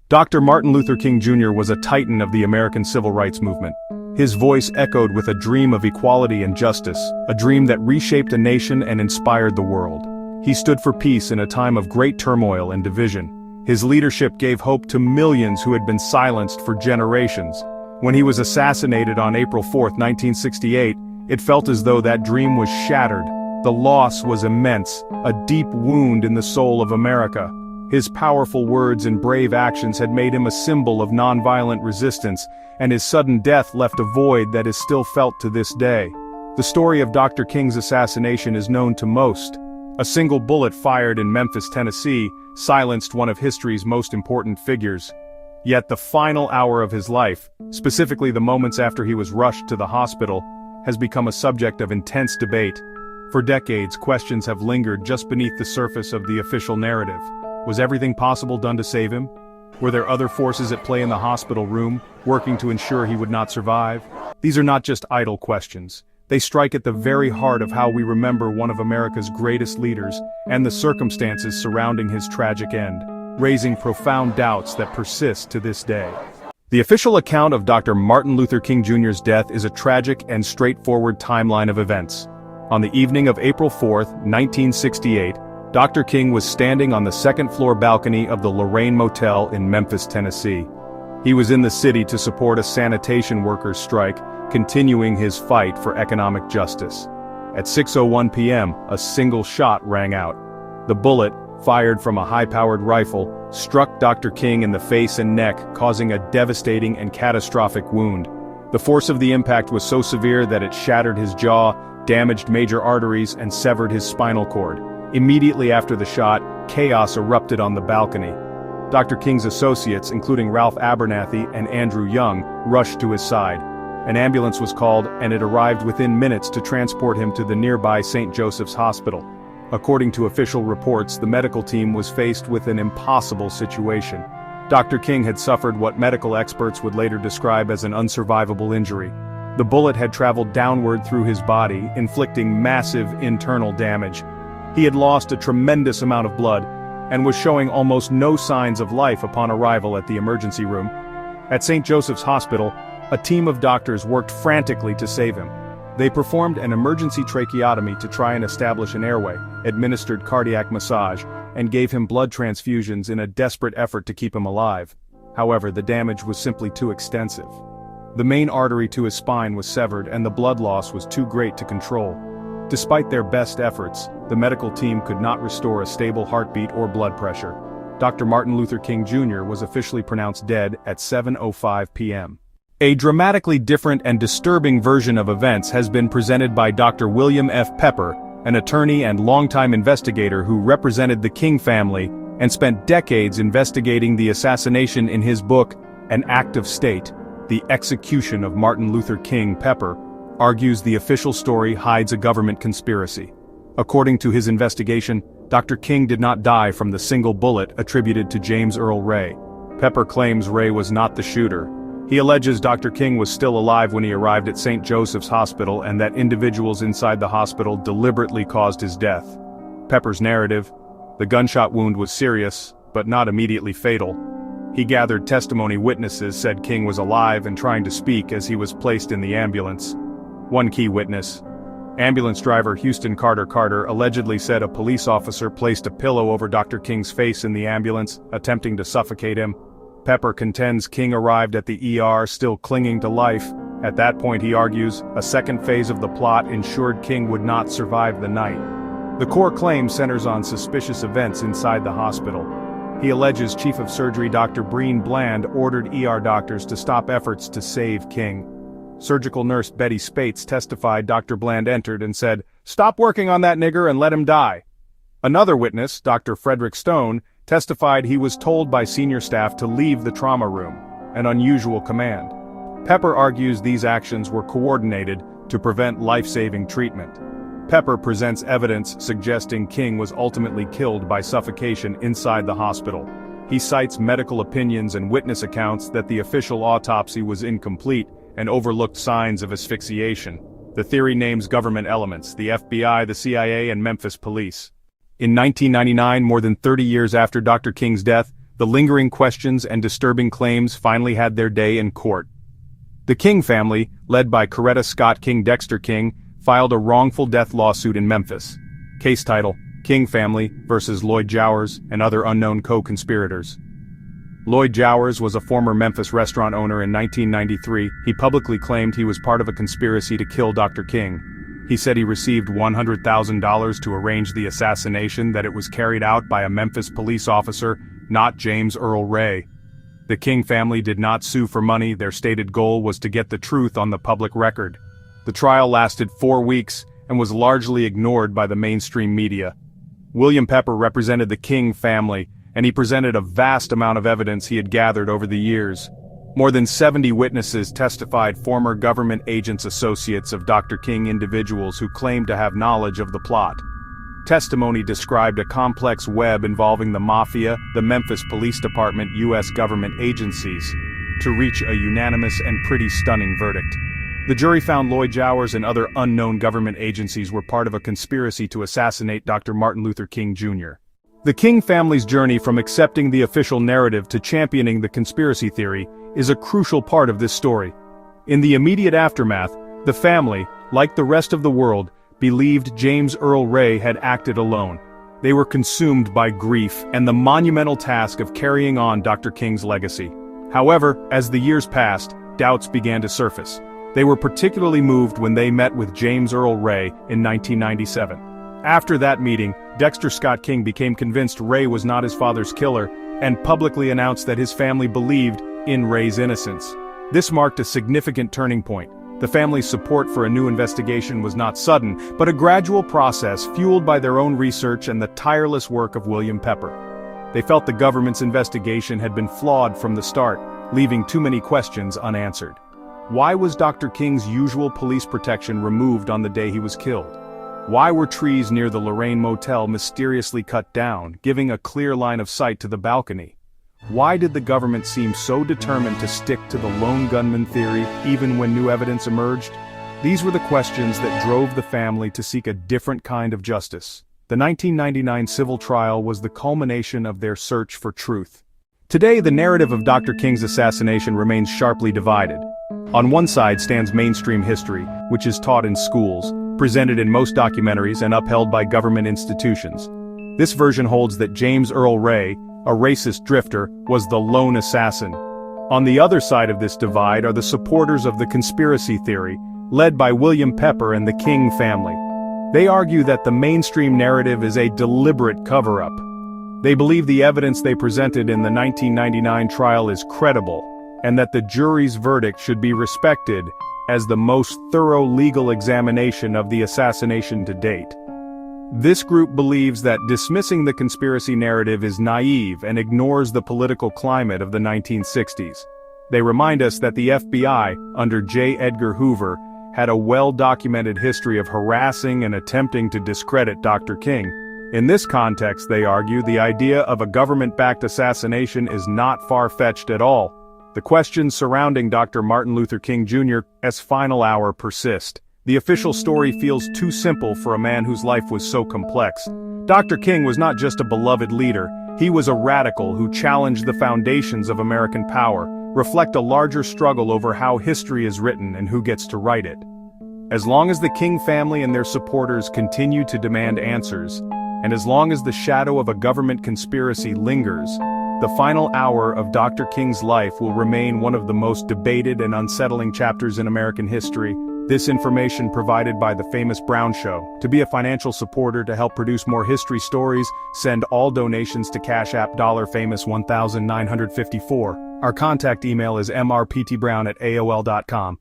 Dr. Martin Luther King Jr. was a titan of the American civil rights movement. His voice echoed with a dream of equality and justice, a dream that reshaped a nation and inspired the world. He stood for peace in a time of great turmoil and division. His leadership gave hope to millions who had been silenced for generations. When he was assassinated on April 4, 1968, it felt as though that dream was shattered. The loss was immense, a deep wound in the soul of America. His powerful words and brave actions had made him a symbol of nonviolent resistance, and his sudden death left a void that is still felt to this day. The story of Dr. King's assassination is known to most. A single bullet fired in Memphis, Tennessee, silenced one of history's most important figures. Yet the final hour of his life, specifically the moments after he was rushed to the hospital, has become a subject of intense debate. For decades, questions have lingered just beneath the surface of the official narrative. Was everything possible done to save him? Were there other forces at play in the hospital room, working to ensure he would not survive? These are not just idle questions. They strike at the very heart of how we remember one of America's greatest leaders, and the circumstances surrounding his tragic end, raising profound doubts that persist to this day. The official account of Dr. Martin Luther King Jr.'s death is a tragic and straightforward timeline of events. On the evening of April 4, 1968, Dr. King was standing on the second-floor balcony of the Lorraine Motel in Memphis, Tennessee. He was in the city to support a sanitation workers' strike, continuing his fight for economic justice. At 6:01 p.m., a single shot rang out. The bullet, fired from a high-powered rifle, struck Dr. King in the face and neck, causing a devastating and catastrophic wound. The force of the impact was so severe that it shattered his jaw, damaged major arteries, and severed his spinal cord. Immediately after the shot, chaos erupted on the balcony. Dr. King's associates, including Ralph Abernathy and Andrew Young, rushed to his side. An ambulance was called, and it arrived within minutes to transport him to the nearby St. Joseph's Hospital. According to official reports, the medical team was faced with an impossible situation. Dr. King had suffered what medical experts would later describe as an unsurvivable injury. The bullet had traveled downward through his body, inflicting massive internal damage. He had lost a tremendous amount of blood, and was showing almost no signs of life upon arrival at the emergency room. At St. Joseph's Hospital, a team of doctors worked frantically to save him. They performed an emergency tracheotomy to try and establish an airway, administered cardiac massage, and gave him blood transfusions in a desperate effort to keep him alive. However, the damage was simply too extensive. The main artery to his spine was severed, and the blood loss was too great to control. Despite their best efforts, the medical team could not restore a stable heartbeat or blood pressure. Dr. Martin Luther King Jr. was officially pronounced dead at 7:05 p.m. A dramatically different and disturbing version of events has been presented by Dr. William F. Pepper, an attorney and longtime investigator who represented the King family and spent decades investigating the assassination in his book, An Act of State, The Execution of Martin Luther King. Pepper argues the official story hides a government conspiracy. According to his investigation, Dr. King did not die from the single bullet attributed to James Earl Ray. Pepper claims Ray was not the shooter. He alleges Dr. King was still alive when he arrived at St. Joseph's Hospital and that individuals inside the hospital deliberately caused his death. Pepper's narrative: the gunshot wound was serious, but not immediately fatal. He gathered testimony. Witnesses said King was alive and trying to speak as he was placed in the ambulance. One key witness, ambulance driver Houston Carter, allegedly said a police officer placed a pillow over Dr. King's face in the ambulance, attempting to suffocate him. Pepper contends King arrived at the ER still clinging to life. At that point, he argues, a second phase of the plot ensured King would not survive the night. The core claim centers on suspicious events inside the hospital. He alleges Chief of Surgery Dr. Breen Bland ordered ER doctors to stop efforts to save King. Surgical nurse Betty Spates testified Dr. Bland entered and said, "Stop working on that nigger and let him die." Another witness, Dr. Frederick Stone, testified he was told by senior staff to leave the trauma room, an unusual command. Pepper argues these actions were coordinated to prevent life-saving treatment. Pepper presents evidence suggesting King was ultimately killed by suffocation inside the hospital. He cites medical opinions and witness accounts that the official autopsy was incomplete and overlooked signs of asphyxiation. The theory names government elements, the FBI, the CIA, and Memphis police. In 1999, more than 30 years after Dr. King's death, The lingering questions and disturbing claims finally had their day in court. The King family, led by Coretta Scott King Dexter King, filed a wrongful death lawsuit in Memphis. Case title: King Family versus Lloyd Jowers and other unknown co-conspirators. Lloyd Jowers was a former Memphis restaurant owner. In 1993, he publicly claimed he was part of a conspiracy to kill Dr. King. He said he received $100,000 to arrange the assassination, that it was carried out by a Memphis police officer, not James Earl Ray. The King family did not sue for money. Their stated goal was to get the truth on the public record. The trial lasted 4 weeks and was largely ignored by the mainstream media. William Pepper represented the King family, and he presented a vast amount of evidence he had gathered over the years. More than 70 witnesses testified, former government agents, associates of Dr. King, individuals who claimed to have knowledge of the plot. Testimony described a complex web involving the Mafia, the Memphis Police Department, U.S. government agencies, to reach a unanimous and pretty stunning verdict. The jury found Lloyd Jowers and other unknown government agencies were part of a conspiracy to assassinate Dr. Martin Luther King Jr. The King family's journey from accepting the official narrative to championing the conspiracy theory is a crucial part of this story. In the immediate aftermath, the family, like the rest of the world, believed James Earl Ray had acted alone. They were consumed by grief and the monumental task of carrying on Dr. King's legacy. However, as the years passed, doubts began to surface. They were particularly moved when they met with James Earl Ray in 1997. After that meeting, Dexter Scott King became convinced Ray was not his father's killer, and publicly announced that his family believed in Ray's innocence. This marked a significant turning point. The family's support for a new investigation was not sudden, but a gradual process fueled by their own research and the tireless work of William Pepper. They felt the government's investigation had been flawed from the start, leaving too many questions unanswered. Why was Dr. King's usual police protection removed on the day he was killed? Why were trees near the Lorraine Motel mysteriously cut down, giving a clear line of sight to the balcony? Why did the government seem so determined to stick to the lone gunman theory, even when new evidence emerged? These were the questions that drove the family to seek a different kind of justice. The 1999 civil trial was the culmination of their search for truth. Today, the narrative of Dr. King's assassination remains sharply divided. On one side stands mainstream history, which is taught in schools, presented in most documentaries, and upheld by government institutions. This version holds that James Earl Ray, a racist drifter, was the lone assassin. On the other side of this divide are the supporters of the conspiracy theory, led by William Pepper and the King family. They argue that the mainstream narrative is a deliberate cover-up. They believe the evidence they presented in the 1999 trial is credible, and that the jury's verdict should be respected as the most thorough legal examination of the assassination to date. This group believes that dismissing the conspiracy narrative is naive and ignores the political climate of the 1960s. They remind us that the FBI, under J. Edgar Hoover, had a well-documented history of harassing and attempting to discredit Dr. King. In this context, they argue, the idea of a government-backed assassination is not far-fetched at all. The questions surrounding Dr. Martin Luther King Jr.'s final hour persist. The official story feels too simple for a man whose life was so complex. Dr. King was not just a beloved leader, he was a radical who challenged the foundations of American power, reflect a larger struggle over how history is written and who gets to write it. As long as the King family and their supporters continue to demand answers, and as long as the shadow of a government conspiracy lingers, the final hour of Dr. King's life will remain one of the most debated and unsettling chapters in American history. This information provided by The Famous Brown Show. To be a financial supporter to help produce more history stories, send all donations to Cash App $famous1954. Our contact email is mrptbrown@aol.com.